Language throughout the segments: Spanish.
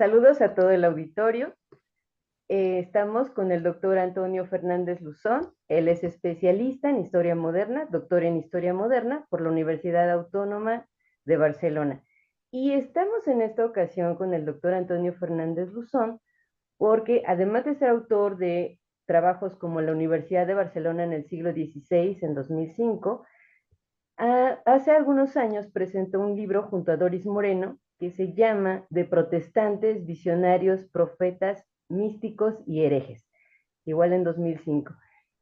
Saludos a todo el auditorio. Estamos con el doctor Antonio Fernández Luzón. Él es especialista en Historia Moderna, doctor en Historia Moderna por la Universidad Autónoma de Barcelona. Y estamos en esta ocasión con el doctor Antonio Fernández Luzón porque además de ser autor de trabajos como la Universidad de Barcelona en el siglo XVI, en 2005, hace algunos años presentó un libro junto a Doris Moreno que se llama De protestantes, visionarios, profetas, místicos y herejes, igual en 2005.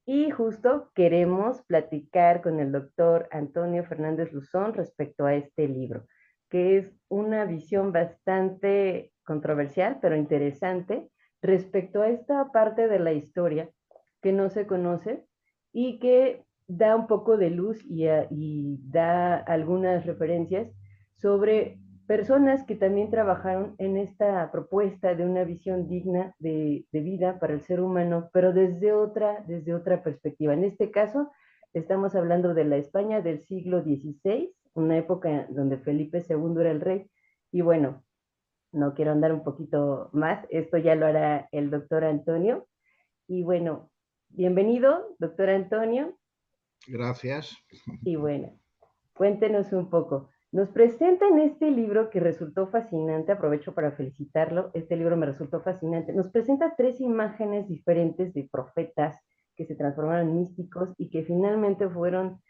Y justo queremos platicar con el doctor Antonio Fernández Luzón respecto a este libro, que es una visión bastante controversial, pero interesante, respecto a esta parte de la historia que no se conoce y que da un poco de luz y da algunas referencias sobre personas que también trabajaron en esta propuesta de una visión digna de vida para el ser humano, pero desde otra perspectiva. En este caso, estamos hablando de la España del siglo XVI, una época donde Felipe II era el rey, y bueno, no quiero andar un poquito más, esto ya lo hará el doctor Antonio, y bueno, bienvenido, doctor Antonio. Gracias. Y bueno, cuéntenos un poco. Nos presentan este libro que resultó fascinante, aprovecho para felicitarlo, este libro me resultó fascinante. Nos presenta tres imágenes diferentes de profetas que se transformaron en místicos y que finalmente fueron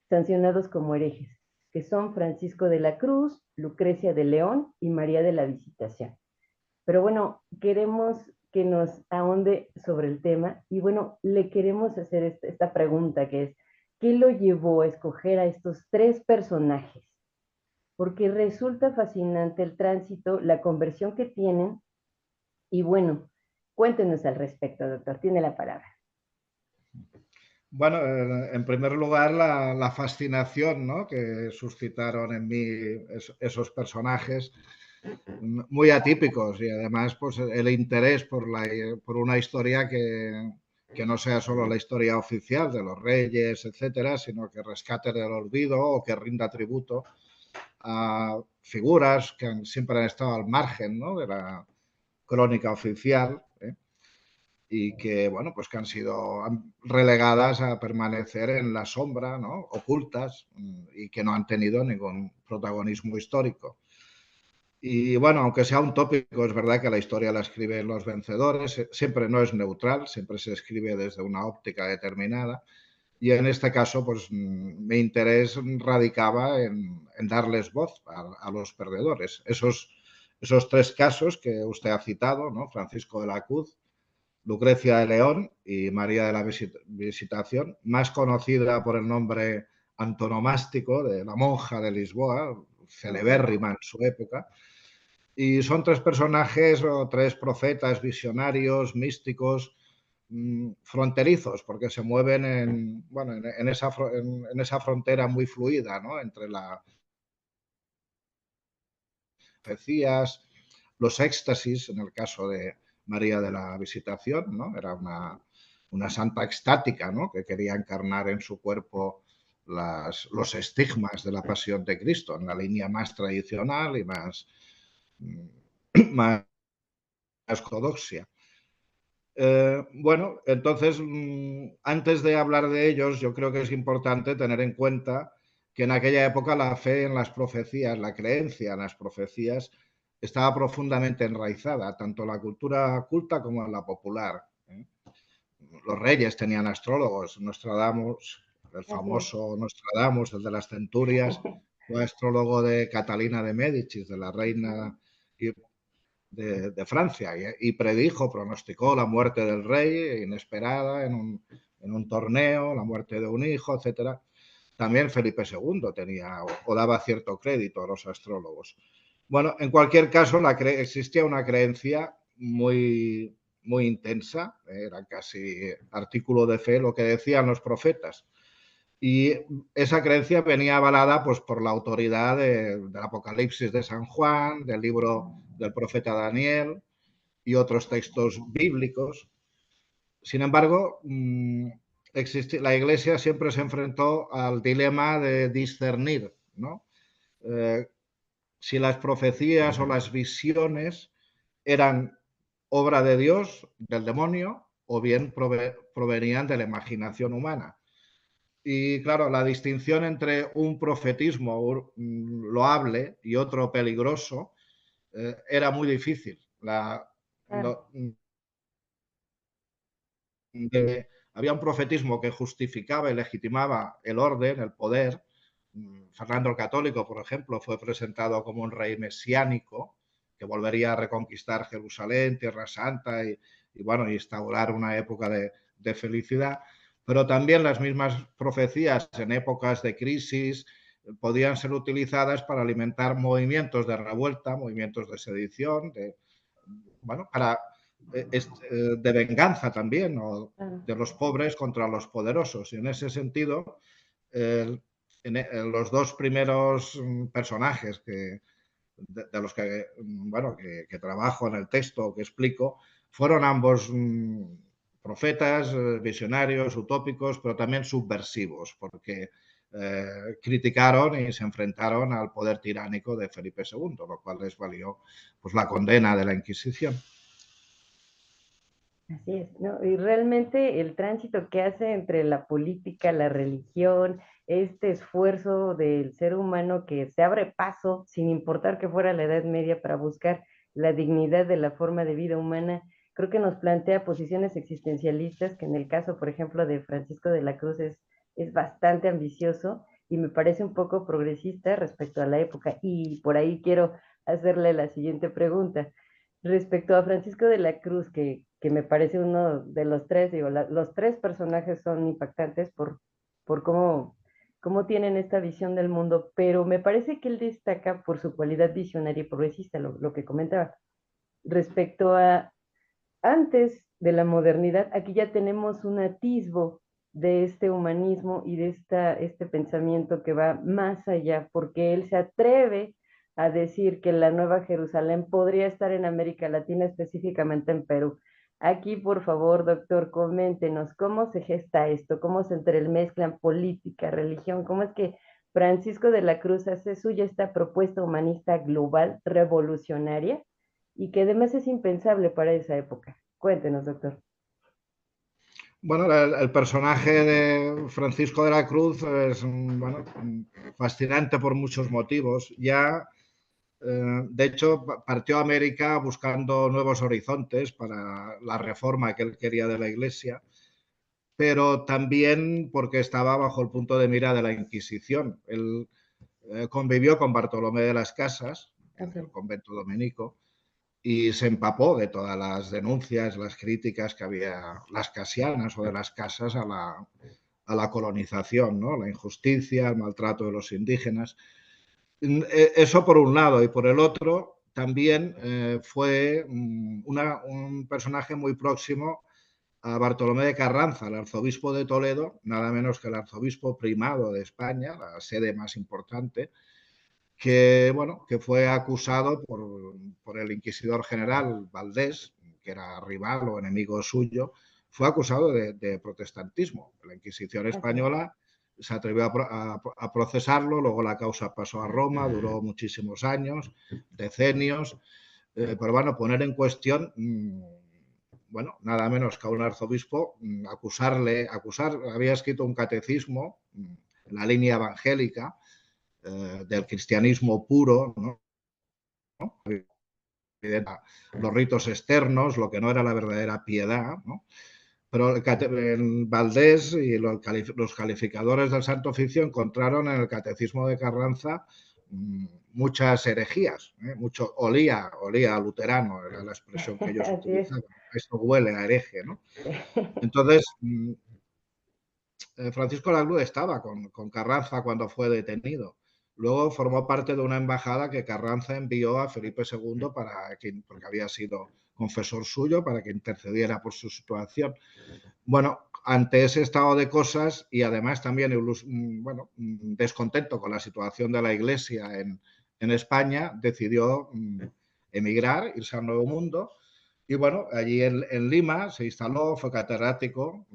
sancionados como herejes, que son Francisco de la Cruz, Lucrecia de León y María de la Visitación. Pero bueno, queremos que nos ahonde sobre el tema y bueno, le queremos hacer esta pregunta que es, ¿qué lo llevó a escoger a estos tres personajes? Porque resulta fascinante el tránsito, la conversión que tienen y bueno, cuéntenos al respecto, doctor, tiene la palabra. Bueno, en primer lugar, la fascinación, ¿no?, que suscitaron en mí esos personajes muy atípicos y además pues, el interés por una historia que no sea solo la historia oficial de los reyes, etcétera, sino que rescate del olvido o que rinda tributo a figuras que siempre han estado al margen, ¿no?, de la crónica oficial, ¿eh? Y que, bueno, pues que han sido relegadas a permanecer en la sombra, ¿no?, ocultas, y que no han tenido ningún protagonismo histórico. Y bueno, aunque sea un tópico, es verdad que la historia la escriben los vencedores, siempre no es neutral, siempre se escribe desde una óptica determinada. Y en este caso, pues mi interés radicaba en darles voz a los perdedores. Esos tres casos que usted ha citado, ¿no?, Francisco de la Cruz, Lucrecia de León y María de la Visitación, más conocida por el nombre antonomástico de la monja de Lisboa, celebérrima en su época. Y son tres personajes o tres profetas, visionarios, místicos, fronterizos, porque se mueven bueno, en esa frontera muy fluida, ¿no?, entre las profecías, los éxtasis, en el caso de María de la Visitación, ¿no?, era una santa extática, ¿no?, que quería encarnar en su cuerpo los estigmas de la pasión de Cristo, en la línea más tradicional y más, más ortodoxia. Bueno, entonces, antes de hablar de ellos, yo creo que es importante tener en cuenta que en aquella época la fe en las profecías, la creencia en las profecías, estaba profundamente enraizada, tanto en la cultura culta como en la popular, ¿eh? Los reyes tenían astrólogos, Nostradamus, el Así es. famoso Nostradamus, el de las centurias, fue astrólogo de Catalina de Médicis, de la reina de Francia, y predijo, pronosticó la muerte del rey inesperada en un torneo, la muerte de un hijo, etcétera. También Felipe II tenía o daba cierto crédito a los astrólogos. Bueno, en cualquier caso, existía una creencia muy intensa, era casi artículo de fe lo que decían los profetas. Y esa creencia venía avalada pues, por la autoridad del Apocalipsis de San Juan, del libro del profeta Daniel y otros textos bíblicos. Sin embargo, la Iglesia siempre se enfrentó al dilema de discernir, ¿no?, si las profecías o las visiones eran obra de Dios, del demonio, o bien provenían de la imaginación humana. Y claro, la distinción entre un profetismo loable y otro peligroso era muy difícil. Claro, Lo, había un profetismo que justificaba y legitimaba el orden, el poder. Fernando el Católico, por ejemplo, fue presentado como un rey mesiánico que volvería a reconquistar Jerusalén, Tierra Santa y bueno, instaurar una época de felicidad. Pero también las mismas profecías en épocas de crisis podían ser utilizadas para alimentar movimientos de revuelta, movimientos de sedición, bueno, de venganza también, o claro. de los pobres contra los poderosos. Y en ese sentido, en los dos primeros personajes de los que, bueno, que trabajo en el texto, que explico, fueron ambos profetas, visionarios, utópicos, pero también subversivos, porque criticaron y se enfrentaron al poder tiránico de Felipe II, lo cual les valió pues, la condena de la Inquisición. Así es, ¿no? Y realmente el tránsito que hace entre la política, la religión, este esfuerzo del ser humano que se abre paso, sin importar que fuera la Edad Media, para buscar la dignidad de la forma de vida humana, creo que nos plantea posiciones existencialistas, que en el caso, por ejemplo, de Francisco de la Cruz es bastante ambicioso y me parece un poco progresista respecto a la época. Y por ahí quiero hacerle la siguiente pregunta. Respecto a Francisco de la Cruz, que me parece uno de los tres, digo, los tres personajes son impactantes por cómo tienen esta visión del mundo, pero me parece que él destaca por su cualidad visionaria y progresista, lo que comentaba. Respecto a antes de la modernidad, aquí ya tenemos un atisbo de este humanismo y de este pensamiento que va más allá, porque él se atreve a decir que la Nueva Jerusalén podría estar en América Latina, específicamente en Perú. Aquí, por favor, doctor, coméntenos cómo se gesta esto, cómo se entremezclan política, religión, cómo es que Francisco de la Cruz hace suya esta propuesta humanista global revolucionaria y que además es impensable para esa época. Cuéntenos, doctor. Bueno, el personaje de Francisco de la Cruz es bueno, fascinante por muchos motivos. Ya, de hecho, partió a América buscando nuevos horizontes para la reforma que él quería de la Iglesia, pero también porque estaba bajo el punto de mira de la Inquisición. Él convivió con Bartolomé de las Casas en el Okay. convento dominico y se empapó de todas las denuncias, las críticas que había, las casianas o de las casas a la colonización, ¿no? La injusticia, el maltrato de los indígenas. Eso por un lado, y por el otro también fue un personaje muy próximo a Bartolomé de Carranza, el arzobispo de Toledo, nada menos que el arzobispo primado de España, la sede más importante, que, bueno, que fue acusado por el inquisidor general Valdés, que era rival o enemigo suyo, fue acusado de protestantismo. La Inquisición Así es. española se atrevió a procesarlo, luego la causa pasó a Roma, duró muchísimos años, decenios, pero bueno, poner en cuestión, bueno, nada menos que a un arzobispo, había escrito un catecismo en la línea evangélica, del cristianismo puro, ¿no? Los ritos externos, lo que no era la verdadera piedad, ¿no? Pero el Valdés y los calificadores del Santo Oficio encontraron en el Catecismo de Carranza muchas herejías, mucho olía a luterano, era la expresión que ellos Así es. utilizaban. Esto huele a hereje, ¿no? Entonces, Francisco Laglud estaba con Carranza cuando fue detenido. Luego formó parte de una embajada que Carranza envió a Felipe II porque había sido confesor suyo, para que intercediera por su situación. Bueno, ante ese estado de cosas y además también bueno, descontento con la situación de la Iglesia en España, decidió emigrar, irse al Nuevo Mundo y bueno, allí en Lima se instaló, fue catedrático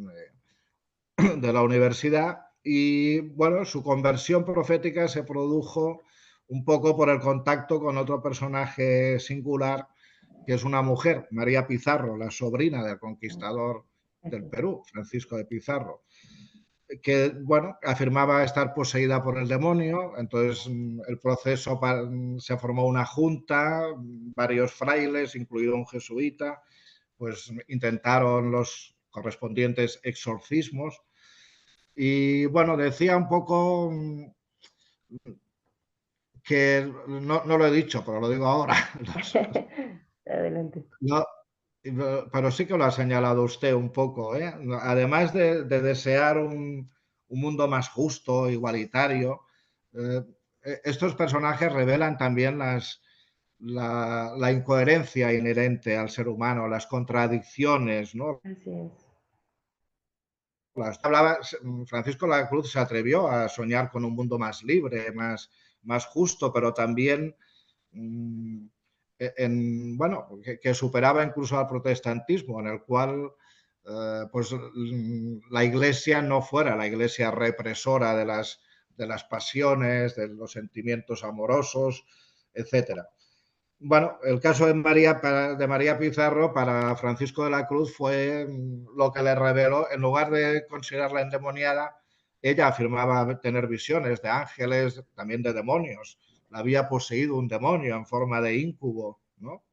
de la universidad y bueno, su conversión profética se produjo un poco por el contacto con otro personaje singular que es una mujer, María Pizarro, la sobrina del conquistador del Así es. Perú, Francisco de Pizarro, que, bueno, afirmaba estar poseída por el demonio. Entonces, el proceso, se formó una junta, varios frailes, incluido un jesuita, pues intentaron los correspondientes exorcismos. Y bueno, decía un poco que, no lo he dicho, pero lo digo ahora, Adelante. no, pero sí que lo ha señalado usted un poco, ¿eh? Además de desear un mundo más justo, igualitario, eh, estos personajes revelan también la incoherencia inherente al ser humano, las contradicciones, ¿no? Así es. Francisco de la Cruz se atrevió a soñar con un mundo más libre, más justo, pero también mm, bueno, que superaba incluso al protestantismo, en el cual pues la iglesia no fuera la iglesia represora de las pasiones, de los sentimientos amorosos, etcétera. Bueno, el caso de María Pizarro para Francisco de la Cruz fue lo que le reveló. En lugar de considerarla endemoniada, ella afirmaba tener visiones de ángeles, también de demonios. La había poseído un demonio en forma de íncubo, ¿no?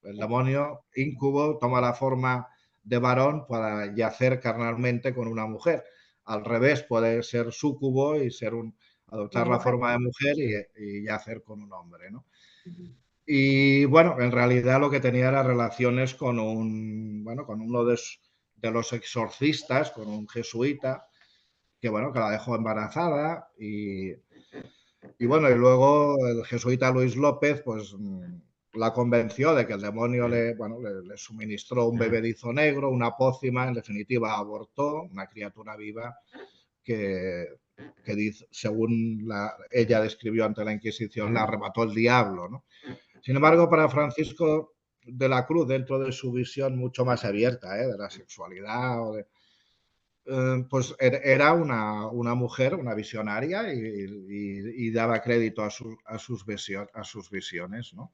El demonio íncubo toma la forma de varón para yacer carnalmente con una mujer. Al revés, puede ser súcubo y Una adoptar la mujer. forma de mujer y yacer con un hombre, ¿no? Ujú. Y bueno, en realidad lo que tenía era relaciones con uno de los exorcistas, con un jesuita, que bueno, que la dejó embarazada y bueno, y luego el jesuita Luis López, pues la convenció de que el demonio le suministró un bebedizo negro, una pócima, en definitiva abortó una criatura viva que, que dice, según ella describió ante la Inquisición, la arrebató el diablo, ¿no? Sin embargo, para Francisco de la Cruz, dentro de su visión mucho más abierta de la sexualidad, pues era una mujer, una visionaria y daba crédito a sus visiones, ¿no?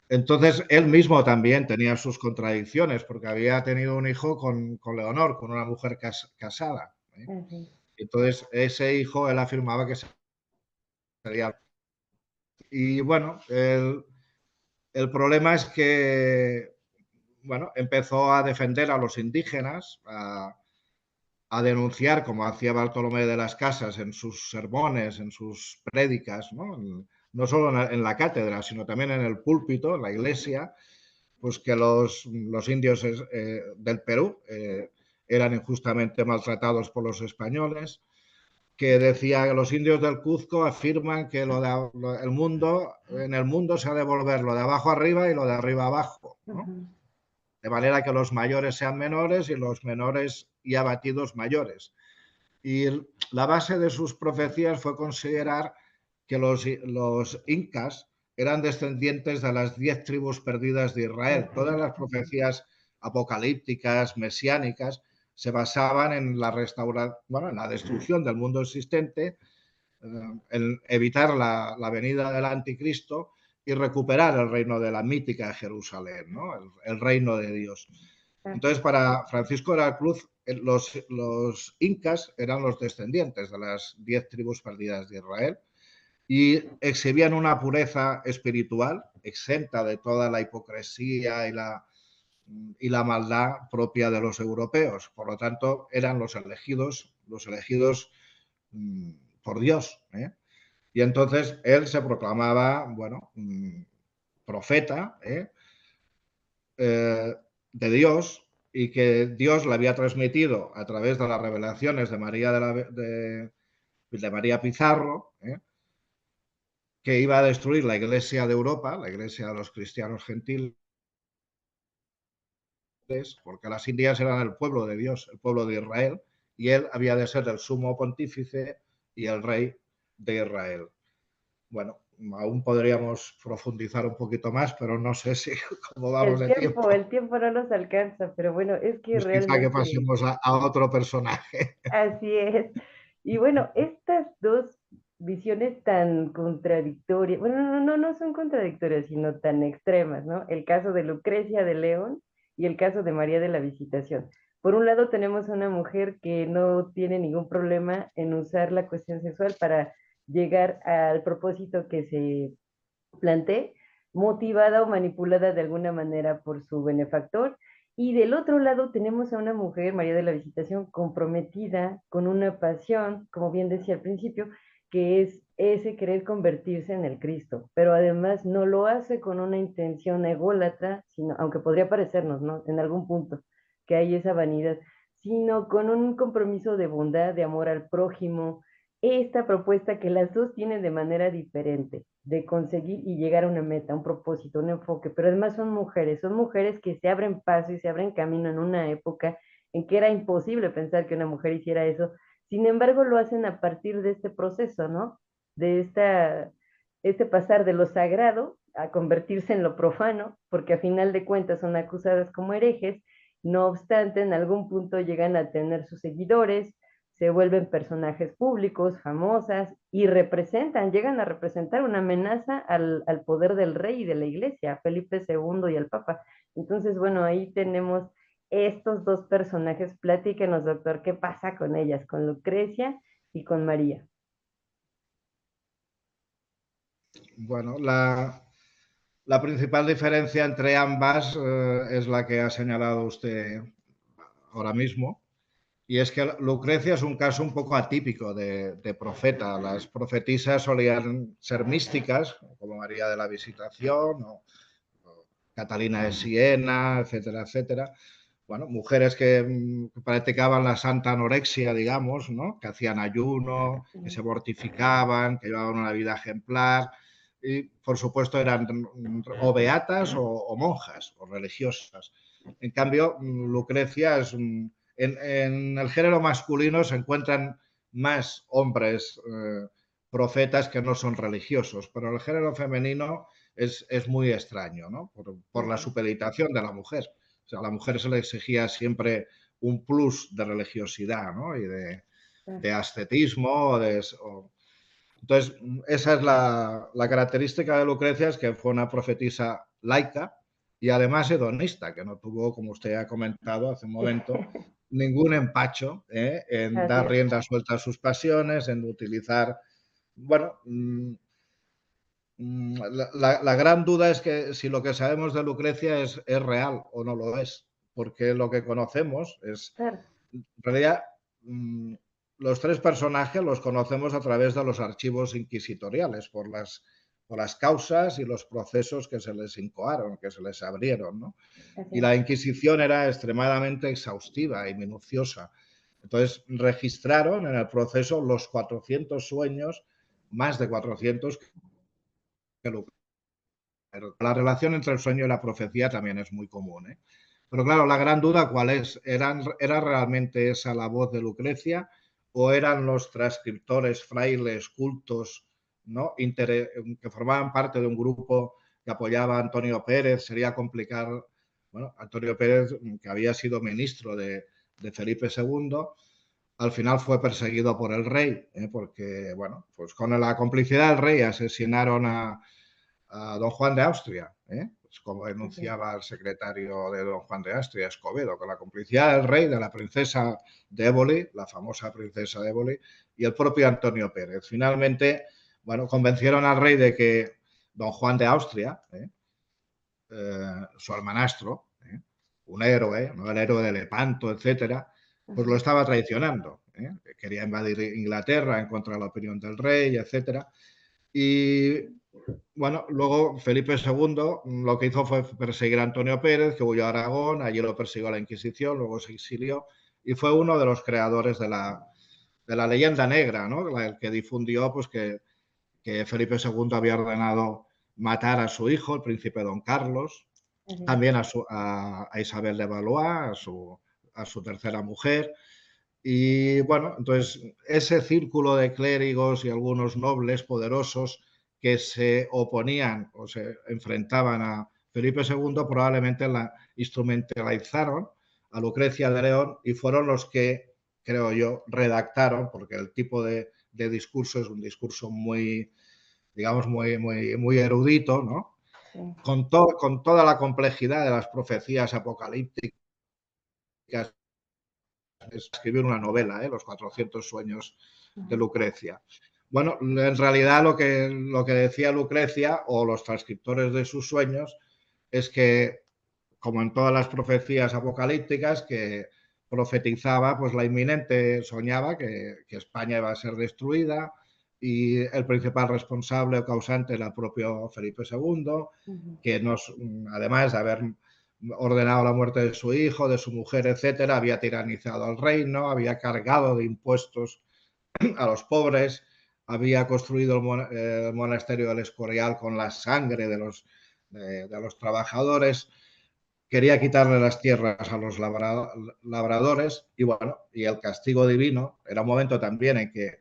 Entonces, él mismo también tenía sus contradicciones, porque había tenido un hijo con Leonor, con una mujer casada, ¿eh? Así es. Entonces, ese hijo él afirmaba que sería. Y bueno, el problema es que bueno, empezó a defender a los indígenas, a denunciar, como hacía Bartolomé de las Casas en sus sermones, en sus prédicas, no solo en la cátedra, sino también en el púlpito, en la iglesia, pues que los indios del Perú eran injustamente maltratados por los españoles, que decía que los indios del Cuzco afirman que en el mundo se ha de volver lo de abajo arriba y lo de arriba abajo, ¿no? Ujú. De manera que los mayores sean menores y los menores y abatidos mayores. Y la base de sus profecías fue considerar que los incas eran descendientes de las 10 tribus perdidas de Israel. Así Todas es. las profecías apocalípticas, mesiánicas, se basaban en en la destrucción del mundo existente, en evitar la venida del anticristo y recuperar el reino de la mítica Jerusalén, ¿no? El reino de Dios. Así Entonces, es. para Francisco de la Cruz, los incas eran los descendientes de las 10 tribus perdidas de Israel y exhibían una pureza espiritual exenta de toda la hipocresía y la maldad propia de los europeos. Por lo tanto, eran los elegidos mm, por Dios, ¿eh? Y entonces él se proclamaba, bueno, profeta, de Dios, y que Dios le había transmitido a través de las revelaciones de María Pizarro, que iba a destruir la iglesia de Europa, la iglesia de los cristianos gentiles, porque las Indias eran el pueblo de Dios, el pueblo de Israel, y él había de ser el sumo pontífice y el rey de Israel. Bueno, aún podríamos profundizar un poquito más, pero no sé si cómo vamos de tiempo. El tiempo no nos alcanza, pero bueno, es que Pues quizá que realmente pasemos a otro personaje. así es. Y bueno, estas dos visiones tan contradictorias, bueno, no son contradictorias, sino tan extremas, ¿no? El caso de Lucrecia de León y el caso de María de la Visitación. Por un lado tenemos a una mujer que no tiene ningún problema en usar la cuestión sexual para llegar al propósito que se plantee, motivada o manipulada de alguna manera por su benefactor. Y del otro lado tenemos a una mujer, María de la Visitación, comprometida con una pasión, como bien decía al principio, que es ese querer convertirse en el Cristo, pero además no lo hace con una intención ególatra, sino, aunque podría parecernos, ¿no? En algún punto, que hay esa vanidad, sino con un compromiso de bondad, de amor al prójimo, esta propuesta que las dos tienen de manera diferente, de conseguir y llegar a una meta, un propósito, un enfoque, pero además son mujeres que se abren paso y se abren camino en una época en que era imposible pensar que una mujer hiciera eso. Sin embargo, lo hacen a partir de este proceso, ¿no? De este pasar de lo sagrado a convertirse en lo profano, porque a final de cuentas son acusadas como herejes. No obstante, en algún punto llegan a tener sus seguidores, se vuelven personajes públicos, famosas, y representan, llegan a representar una amenaza al poder del rey y de la iglesia, a Felipe II y al Papa. Entonces, bueno, ahí tenemos estos dos personajes. Platíquenos, doctor, ¿qué pasa con ellas, con Lucrecia y con María? Bueno, la principal diferencia entre ambas es la que ha señalado usted ahora mismo, y es que Lucrecia es un caso un poco atípico de profeta. Las profetisas solían ser místicas, como María de la Visitación o Catalina de Siena, etcétera, etcétera. Bueno, mujeres que practicaban la santa anorexia, digamos, ¿no? Que hacían ayuno, que se mortificaban, que llevaban una vida ejemplar y, por supuesto, eran o beatas o monjas o religiosas. En cambio, Lucrecia es en el género masculino se encuentran más hombres profetas que no son religiosos, pero el género femenino es muy extraño, ¿no? Por la supeditación de la mujer. O sea, a la mujer se le exigía siempre un plus de religiosidad, ¿no? Y de ascetismo. Entonces, esa es la característica de Lucrecia, es que fue una profetisa laica y además hedonista, que no tuvo, como usted ha comentado hace un momento, ningún empacho en Así dar es. rienda suelta a sus pasiones, en utilizar, bueno, la gran duda es que si lo que sabemos de Lucrecia es real o no lo es, porque lo que conocemos es, Claro. en realidad, los tres personajes los conocemos a través de los archivos inquisitoriales, por las causas y los procesos que se les incoaron, que se les abrieron, ¿no? Así Y es. la Inquisición era extremadamente exhaustiva y minuciosa. Entonces, registraron en el proceso los 400 sueños, más de 400 que la relación entre el sueño y la profecía también es muy común, ¿eh? Pero claro, la gran duda cuál es, ¿era realmente esa la voz de Lucrecia o eran los transcriptores, frailes, cultos, ¿no? Que formaban parte de un grupo que apoyaba a Antonio Pérez? Sería complicar, bueno, Antonio Pérez, que había sido ministro de Felipe II, al final fue perseguido por el rey, porque, bueno, pues con la complicidad del rey asesinaron a don Juan de Austria, pues como Así es. denunciaba el secretario de don Juan de Austria, Escobedo, con la complicidad del rey, de la princesa de Éboli, la famosa princesa de Éboli, y el propio Antonio Pérez. Finalmente, bueno, convencieron al rey de que don Juan de Austria, su hermanastro, un héroe, ¿no? El héroe de Lepanto, etcétera, pues lo Ujú. estaba traicionando. Quería invadir Inglaterra en contra de la opinión del rey, etcétera. Y bueno, luego Felipe II lo que hizo fue perseguir a Antonio Pérez, que huyó a Aragón, allí lo persiguió la Inquisición, luego se exilió y fue uno de los creadores de la leyenda negra, ¿no? El que difundió pues, que Felipe II había ordenado matar a su hijo, el príncipe don Carlos, Así es. también a Isabel de Valois, a su tercera mujer. Y bueno, entonces ese círculo de clérigos y algunos nobles poderosos que se oponían o se enfrentaban a Felipe II probablemente la instrumentalizaron a Lucrecia de León y fueron los que, creo yo, redactaron, porque el tipo de discurso, es un discurso muy, digamos, muy erudito, ¿no? Sí. Con toda la complejidad de las profecías apocalípticas, escribir una novela, Los 400 sueños de Lucrecia. Bueno, en realidad lo que decía Lucrecia o los transcriptores de sus sueños es que, como en todas las profecías apocalípticas, que profetizaba pues la inminente, soñaba que España iba a ser destruida y el principal responsable o causante era el propio Felipe II, que nos, además de haber ordenado la muerte de su hijo, de su mujer, etcétera, había tiranizado al reino, había cargado de impuestos a los pobres, había construido el monasterio del Escorial con la sangre de los trabajadores, quería quitarle las tierras a los labradores y bueno, y el castigo divino era un momento también en que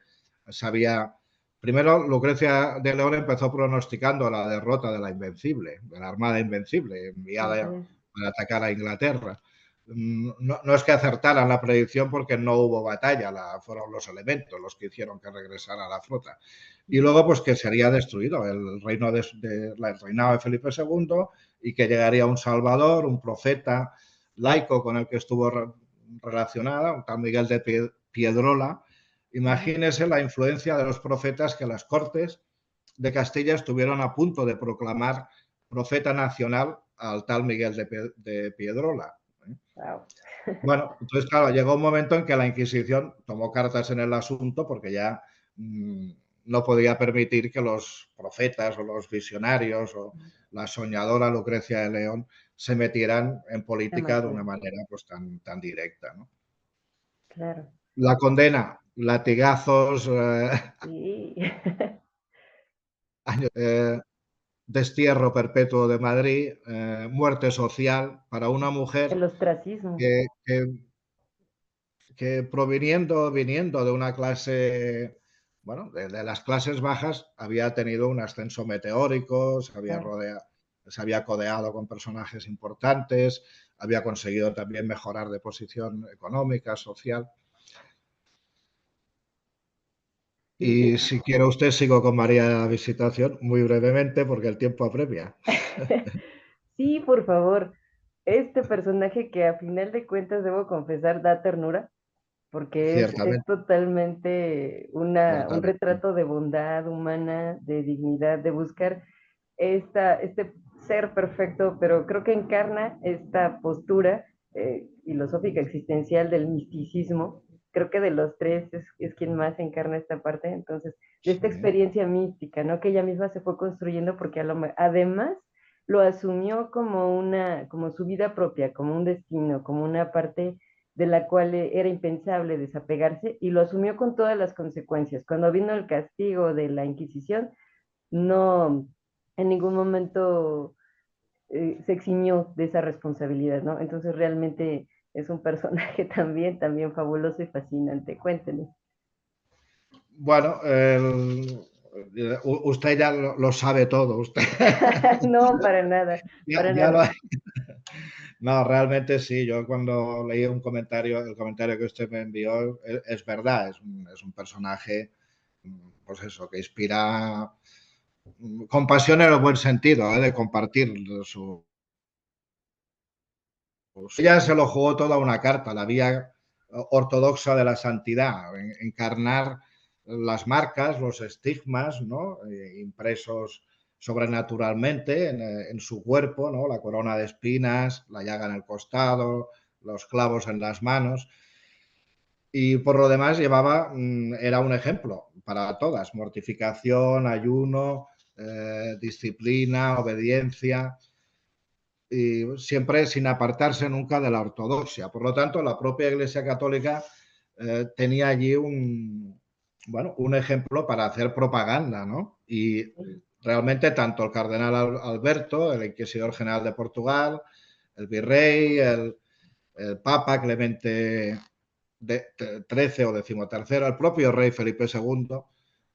sabía. Primero, Lucrecia de León empezó pronosticando la derrota de la Invencible, de la Armada Invencible, enviada para atacar a Inglaterra. No es que acertaran la predicción porque no hubo batalla, fueron los elementos los que hicieron que regresara la flota. Y luego, pues que sería destruido el reinado de Felipe II y que llegaría un Salvador, un profeta laico con el que estuvo relacionada, un tal Miguel de Piedrola. Imagínese la influencia de los profetas que las Cortes de Castilla estuvieron a punto de proclamar profeta nacional al tal Miguel de Piedrola. Wow. Bueno, entonces, claro, llegó un momento en que la Inquisición tomó cartas en el asunto porque ya no podía permitir que los profetas o los visionarios o la soñadora Lucrecia de León se metieran en política de una manera pues tan directa, ¿no? Claro. La condena, latigazos, Sí. destierro perpetuo de Madrid, muerte social para una El mujer ostracismo. que, que, viniendo de una clase, bueno, de las clases bajas, había tenido un ascenso meteórico, Claro. se había codeado con personajes importantes, había conseguido también mejorar de posición económica, social. Sí. Y si quiere usted, sigo con María Visitación muy brevemente porque el tiempo apremia. Sí, por favor. Este personaje que a final de cuentas, debo confesar, da ternura, porque es Ciertamente, totalmente un ciertamente. retrato de bondad humana, de dignidad, de buscar este ser perfecto, pero creo que encarna esta postura filosófica existencial del misticismo. Creo que de los tres es quien más encarna esta parte, entonces, de esta Sí. experiencia mística, ¿no? Que ella misma se fue construyendo porque además lo asumió como como su vida propia, como un destino, como una parte de la cual era impensable desapegarse y lo asumió con todas las consecuencias. Cuando vino el castigo de la Inquisición, no en ningún momento se eximió de esa responsabilidad, ¿no? Entonces realmente es un personaje también fabuloso y fascinante. Cuéntenos. Bueno, usted ya lo sabe todo. Usted No, para nada, para ya nada. no, realmente sí. Yo cuando leí un comentario, el comentario que usted me envió, es verdad, es un personaje, pues eso, que inspira compasión en el buen sentido, de compartir su. Ella se lo jugó toda una carta, la vía ortodoxa de la santidad, encarnar las marcas, los estigmas, ¿no? Impresos sobrenaturalmente en su cuerpo, ¿no? La corona de espinas, la llaga en el costado, los clavos en las manos. Y por lo demás era un ejemplo para todas, mortificación, ayuno, disciplina, obediencia, y siempre sin apartarse nunca de la ortodoxia. Por lo tanto, la propia Iglesia Católica tenía allí un ejemplo para hacer propaganda, ¿no? Y realmente tanto el cardenal Alberto, el inquisidor general de Portugal, el virrey, el papa Clemente XIII o XIII, el propio rey Felipe II,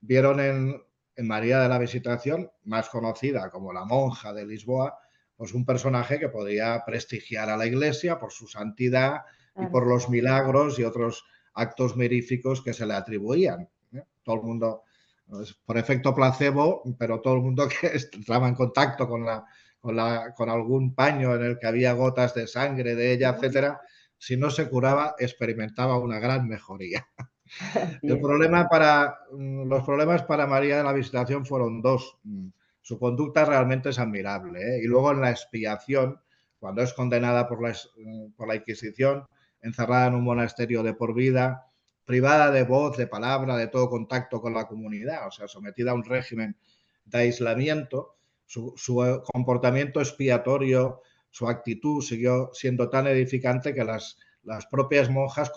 vieron en María de la Visitación, más conocida como la monja de Lisboa, pues un personaje que podía prestigiar a la Iglesia por su santidad y Claro. por los milagros y otros actos miríficos que se le atribuían. todo el mundo, pues, por efecto placebo, pero todo el mundo que entraba en contacto con algún paño en el que había gotas de sangre de ella, etcétera, si no se curaba, experimentaba una gran mejoría. Así es. Los problemas para María de la Visitación fueron dos. Su conducta realmente es admirable, ¿eh? Y luego en la expiación, cuando es condenada por la Inquisición, encerrada en un monasterio de por vida, privada de voz, de palabra, de todo contacto con la comunidad, o sea, sometida a un régimen de aislamiento, su comportamiento expiatorio, su actitud siguió siendo tan edificante que las propias monjas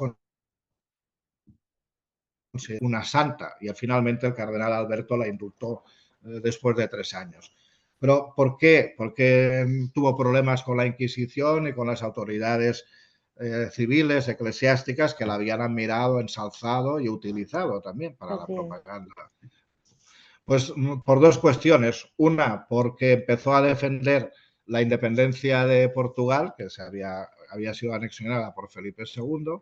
una santa y finalmente el cardenal Alberto la indultó después de 3 años. Pero ¿por qué? Porque tuvo problemas con la Inquisición y con las autoridades civiles, eclesiásticas, que la habían admirado, ensalzado y utilizado también para la Así es. propaganda. Pues por dos cuestiones. Una, porque empezó a defender la independencia de Portugal, que había sido anexionada por Felipe II,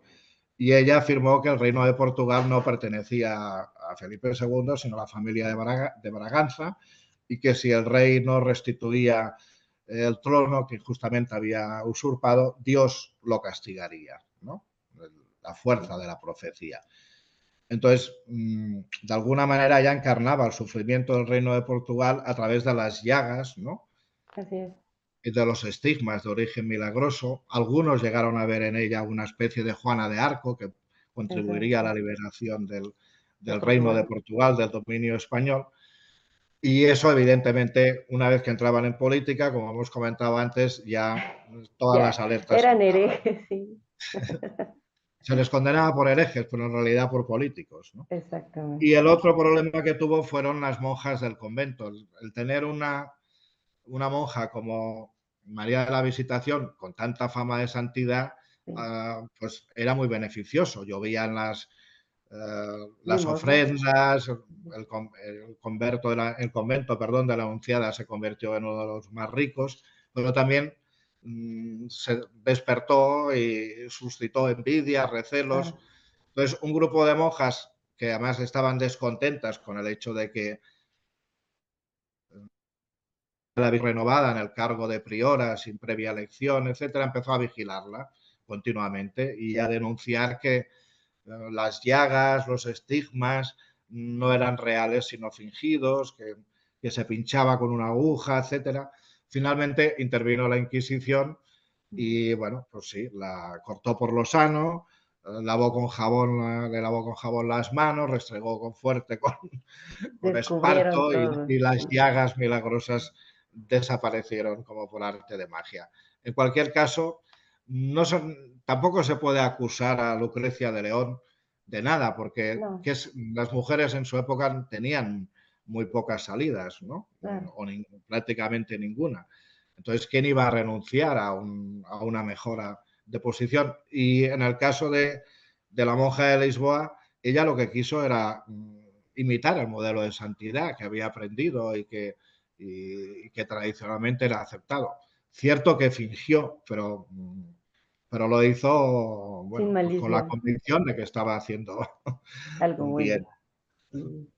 y ella afirmó que el reino de Portugal no pertenecía a Felipe II, sino a la familia de Braganza, y que si el rey no restituía el trono que justamente había usurpado, Dios lo castigaría, ¿no? La fuerza de la profecía. Entonces, de alguna manera ya encarnaba el sufrimiento del reino de Portugal a través de las llagas, ¿no? Así es. Y de los estigmas de origen milagroso. Algunos llegaron a ver en ella una especie de Juana de Arco que contribuiría a Exacto. la liberación De del reino de Portugal. Portugal, del dominio español. Y eso, evidentemente, una vez que entraban en política, como hemos comentado antes, ya todas Ya, las alertas eran saltaban. herejes, sí. Se les condenaba por herejes, pero en realidad por políticos, ¿no? Y Exactamente. el otro problema que tuvo fueron las monjas del convento. El tener una monja como María de la Visitación, con tanta fama de santidad, Sí. pues era muy beneficioso. Llovían las Limosna. ofrendas, el convento, perdón, de la Anunciada se convirtió en uno de los más ricos, pero también se despertó y suscitó envidia, recelos. Claro. Entonces, un grupo de monjas que además estaban descontentas con el hecho de que la renovada en el cargo de priora sin previa elección, etcétera, empezó a vigilarla continuamente y a denunciar que las llagas, los estigmas no eran reales sino fingidos, que se pinchaba con una aguja, etcétera. Finalmente intervino la Inquisición y bueno, pues sí, la cortó por lo sano, lavó con jabón, le lavó con jabón las manos, restregó con fuerte con Descubrieron esparto todo. y las Sí. llagas milagrosas desaparecieron como por arte de magia. En cualquier caso, tampoco se puede acusar a Lucrecia de León de nada, porque No, las mujeres en su época tenían muy pocas salidas, ¿no? claro. O prácticamente ninguna. Entonces, ¿quién iba a renunciar a una mejora de posición? Y en el caso de la monja de Lisboa, ella lo que quiso era imitar el modelo de santidad que había aprendido y que tradicionalmente era aceptado. Cierto que fingió, pero lo hizo, Sin bueno, pues con la malicia. convicción de que estaba haciendo Algo un bueno. bien. Sí.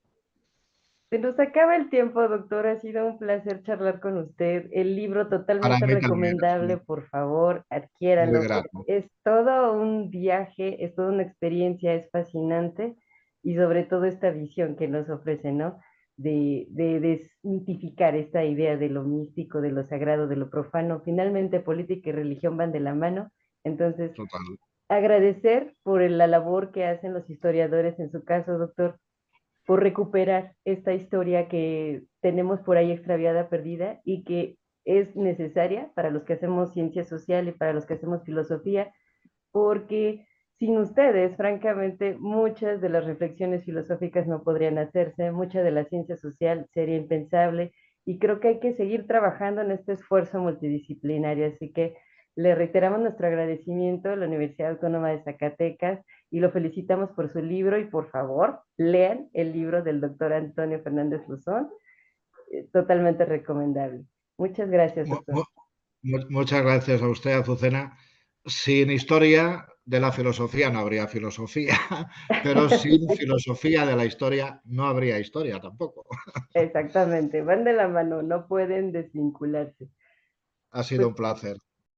Se nos acaba el tiempo, doctor. Ha sido un placer charlar con usted. El libro Para totalmente mí también es recomendable, por favor, muy adquiéralo. grato. Es todo un viaje, es toda una experiencia, es fascinante y sobre todo esta visión que nos ofrece, ¿no? De desmitificar esta idea de lo místico, de lo sagrado, de lo profano. Finalmente, política y religión van de la mano. Entonces, Total. agradecer por la labor que hacen los historiadores, en su caso, doctor, por recuperar esta historia que tenemos por ahí extraviada, perdida y que es necesaria para los que hacemos ciencia social y para los que hacemos filosofía, porque sin ustedes, francamente, muchas de las reflexiones filosóficas no podrían hacerse, mucha de la ciencia social sería impensable y creo que hay que seguir trabajando en este esfuerzo multidisciplinario. Así que le reiteramos nuestro agradecimiento a la Universidad Autónoma de Zacatecas y lo felicitamos por su libro y por favor, lean el libro del doctor Antonio Fernández Luzón, totalmente recomendable. Muchas gracias, doctor. Muchas gracias a usted, Azucena. Sin historia de la filosofía no habría filosofía, pero sin filosofía de la historia no habría historia tampoco. Exactamente, van de la mano, no pueden desvincularse. Ha sido Pues un placer.